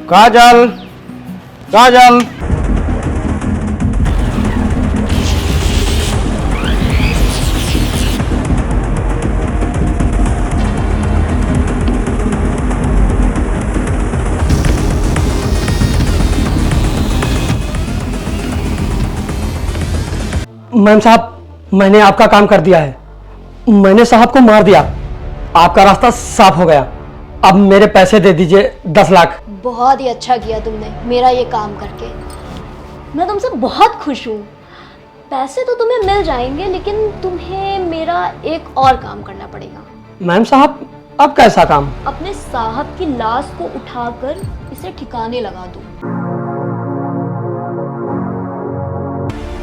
काजल, काजल। Ma'am साहब, मैंने आपका काम कर दिया है। मैंने साहब को मार दिया। आपका रास्ता साफ हो गया। अब मेरे पैसे दे दीजिए 10 लाख। बहुत ही अच्छा किया तुमने मेरा ये काम करके। मैं तुमसे बहुत खुश हूँ। पैसे तो तुम्हें मिल जाएंगे, लेकिन तुम्हें मेरा एक और काम करना पड़ेगा। मैम साहब, अब कैसा काम? अपने साहब की लाश को उठाकर इसे ठिकाने लगा दो।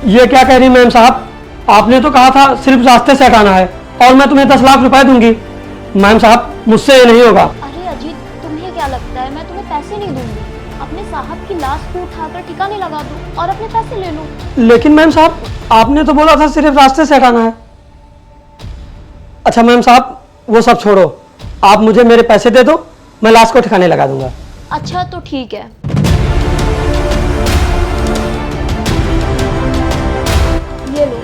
ये क्या कह रही मैम साहब? आपने तो कहा था सिर्फ रास्ते से हटाना है और मैं तुम्हें 10 लाख रुपए दूंगी। मैम साहब, मुझसे ये नहीं होगा। अरे अजीत, तुम्हें क्या लगता है मैं तुम्हें पैसे नहीं दूंगी? अपने साहब की लाश को उठाकर ठिकाने लगा दो और अपने पैसे ले लो। लेकिन मैम साहब, आपने तो बोला था सिर्फ रास्ते से हटाना है। अच्छा मैम साहब, वो सब छोड़ो। आप मुझे मेरे पैसे दे दो, मैं लाश को ठिकाने लगा दूंगा। अच्छा तो ठीक है। ये लो,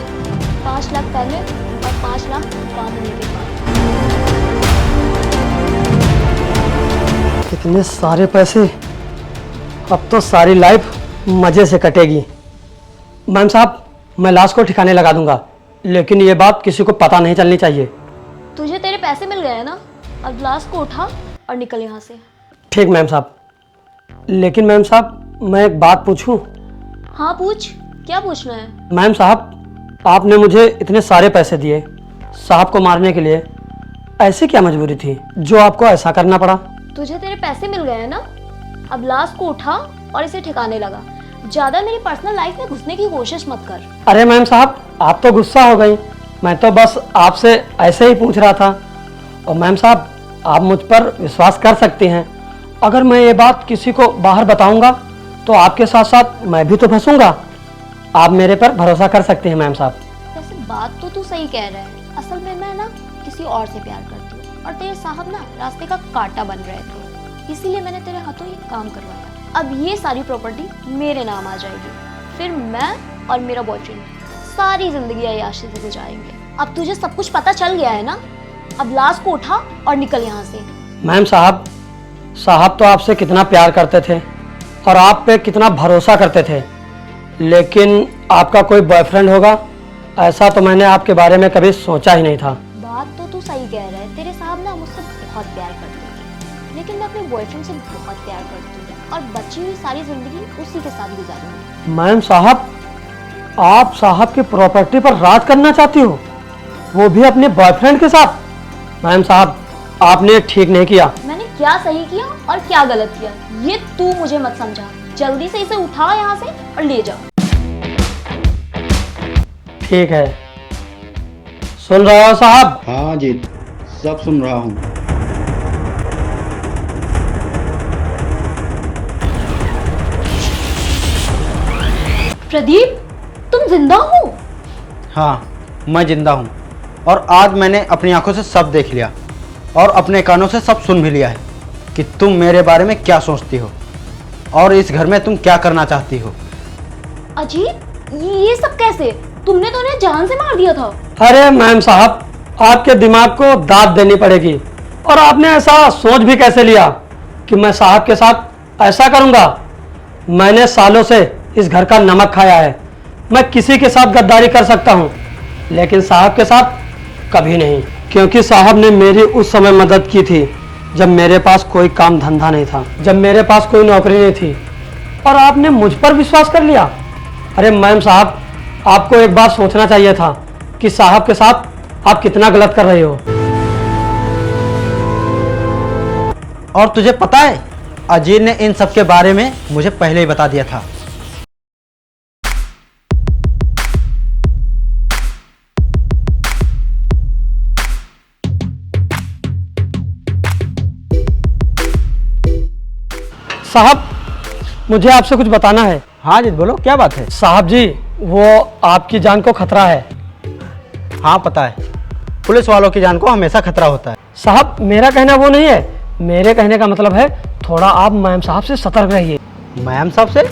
5 लाख पहले और 5 लाख काम होने के बाद। इतने सारे पैसे, अब तो सारी लाइफ मजे से कटेगी। मैम साहब, मैं लाश को ठिकाने लगा दूंगा, लेकिन ये बात किसी को पता नहीं चलनी चाहिए। तुझे तेरे पैसे मिल गए हैं ना? अब लाश को उठा और निकल यहाँ से। ठीक मैम साहब। लेकिन मैम साहब, मैं एक बात पूछूं? हाँ पूछ, क्या पूछना है? मैम साहब, आपने मुझे इतने सारे पैसे दिए साहब को मारने के लिए, ऐसे क्या मजबूरी थी जो आपको ऐसा करना पड़ा? तुझे तेरे पैसे मिल गए हैं ना? अब लाश को उठा और इसे ठिकाने लगा। ज्यादा मेरी पर्सनल लाइफ में घुसने की कोशिश मत कर। अरे मैम साहब, आप तो गुस्सा हो गई। मैं तो बस आपसे ऐसे ही पूछ रहा था। और मैम साहब, आप मुझ पर विश्वास कर सकती हैं। अगर मैं ये बात किसी को बाहर बताऊंगा तो आपके साथ साथ मैं भी तो फंसूंगा। आप मेरे पर भरोसा कर सकते हैं मैम साहब। वैसे बात तो तू सही कह रहा है। असल में मैं ना किसी और से प्यार करती हूँ और तेरे साहब ना रास्ते का कांटा बन रहे थे, इसीलिए मैंने तेरे हाथों ये काम करवाया। अब ये सारी प्रॉपर्टी मेरे नाम आ जाएगी, फिर मैं और मेरा बॉयफ्रेंड सारी जिंदगी अय्याशी से गुजारेंगे। अब तुझे सब कुछ पता चल गया है ना? अब लाश को उठा और निकल यहाँ से। मैम साहब, साहब तो आपसे कितना प्यार करते थे और आप पे कितना भरोसा करते थे, लेकिन आपका कोई बॉयफ्रेंड होगा ऐसा तो मैंने आपके बारे में कभी सोचा ही नहीं था। बात तो तू सही कह रहा है। तेरे साहब ना मुझसे बहुत प्यार करते थे, लेकिन मैं अपने बॉयफ्रेंड से बहुत प्यार करती हूँ और बची हुई सारी जिंदगी उसी के साथ गुजारूंगी। मैम साहब, आप साहब की प्रॉपर्टी पर राज करना चाहती हो, वो भी अपने बॉयफ्रेंड के साथ? मैम साहब, आपने ठीक नहीं किया। मैंने क्या सही किया और क्या गलत किया ये तू मुझे मत समझा। जल्दी से इसे उठा यहाँ से और ले जा। ठीक है, सुन रहे हो साहब? हाँ जी, सब सुन रहा हूँ। प्रदीप, तुम जिंदा हो? हाँ, मैं जिंदा हूँ और आज मैंने अपनी आंखों से सब देख लिया और अपने कानों से सब सुन भी लिया है कि तुम मेरे बारे में क्या सोचती हो और इस घर में तुम क्या करना चाहती हो। अजीत, ये सब कैसे? तुमने तो उन्हें जान से मार दिया था। अरे मैम साहब, आपके दिमाग को दाद देनी पड़ेगी। और आपने ऐसा सोच भी कैसे लिया कि मैं साहब के साथ ऐसा करूंगा? मैंने सालों से इस घर का नमक खाया है। मैं किसी के साथ गद्दारी कर सकता हूं, लेकिन साहब के साथ कभी नहीं, क्योंकि साहब ने मेरी उस समय मदद की थी जब मेरे पास कोई काम धंधा नहीं था, जब मेरे पास कोई नौकरी नहीं थी, और आपने मुझ पर विश्वास कर लिया। अरे मैम साहब, आपको एक बार सोचना चाहिए था कि साहब के साथ आप कितना गलत कर रहे हो। और तुझे पता है, अजीत ने इन सब के बारे में मुझे पहले ही बता दिया था। साहब, मुझे आपसे कुछ बताना है। हाँ अजीत, बोलो क्या बात है। साहब जी, वो आपकी जान को खतरा है। हाँ पता है, पुलिस वालों की जान को हमेशा खतरा होता है। साहब, मेरा कहना वो नहीं है। मेरे कहने का मतलब है थोड़ा आप मैम साहब से सतर्क रहिए। मैम साहब से?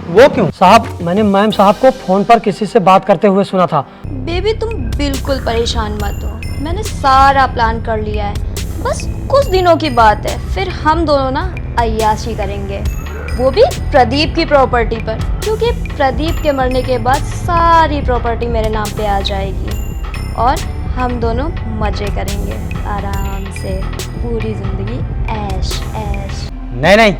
वो क्यों? साहब, मैंने मैम साहब को फोन पर किसी से बात करते हुए सुना था। बेबी तुम बिल्कुल परेशान मत हो, मैंने सारा प्लान कर लिया है। बस कुछ दिनों की बात है, फिर हम दोनों ना अय्याशी करेंगे, वो भी प्रदीप की प्रॉपर्टी पर, क्योंकि प्रदीप के मरने के बाद सारी प्रॉपर्टी मेरे नाम पे आ जाएगी और हम दोनों मजे करेंगे आराम से, पूरी जिंदगी ऐश ऐश। नहीं नहीं,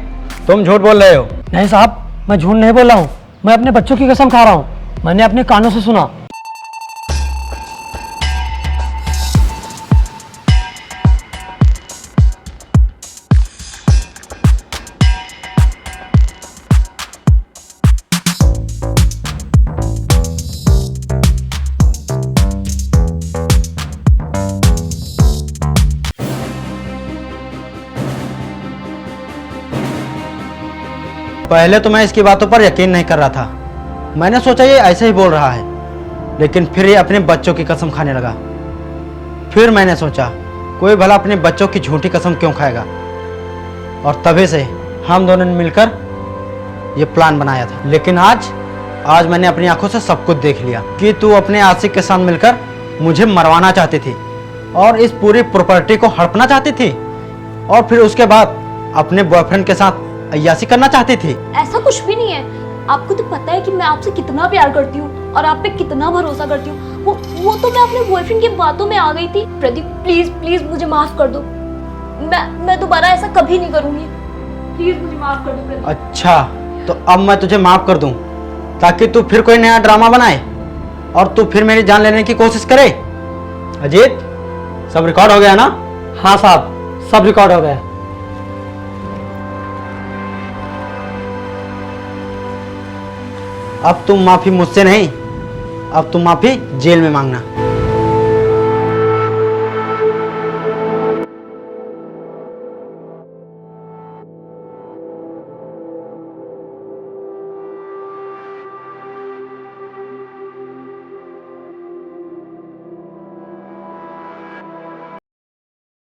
तुम झूठ बोल रहे हो। नहीं साहब, मैं झूठ नहीं बोल रहा हूँ, मैं अपने बच्चों की कसम खा रहा हूँ, मैंने अपने कानों से सुना। पहले तो मैं इसकी बातों पर यकीन नहीं कर रहा था, मैंने सोचा ये ऐसे ही बोल रहा है, लेकिन फिर ये अपने बच्चों की कसम खाने लगा। फिर मैंने सोचा कोई भला अपने बच्चों की झूठी कसम क्यों खाएगा, और तभी से हम दोनों ने मिलकर ये प्लान बनाया था। लेकिन आज मैंने अपनी आंखों से सब कुछ देख लिया कि तू अपने आशिक के साथ मिलकर मुझे मरवाना चाहती थी और इस पूरी प्रॉपर्टी को हड़पना चाहती थी, और फिर उसके बाद अपने बॉयफ्रेंड के साथ अय्याशी करना चाहती थी। ऐसा कुछ भी नहीं है, आपको तो पता है कि मैं आपसे कितना प्यार करती हूँ और आप पे कितना भरोसा करती हूँ। वो तो मैं अपने बॉयफ्रेंड की बातों में आ गई थी। प्रदीप प्लीज प्लीज मुझे माफ कर दो, मैं दोबारा ऐसा कभी नहीं करूंगी, प्लीज मुझे माफ कर दो प्रदीप। अच्छा, तो अब मैं तुझे माफ कर दूं ताकि तू फिर कोई नया ड्रामा बनाए और तू फिर मेरी जान लेने की कोशिश करे। अजीत, सब रिकॉर्ड हो गया ना? हाँ साहब, सब रिकॉर्ड हो गया। अब तुम माफी मुझसे नहीं, अब तुम माफी जेल में मांगना।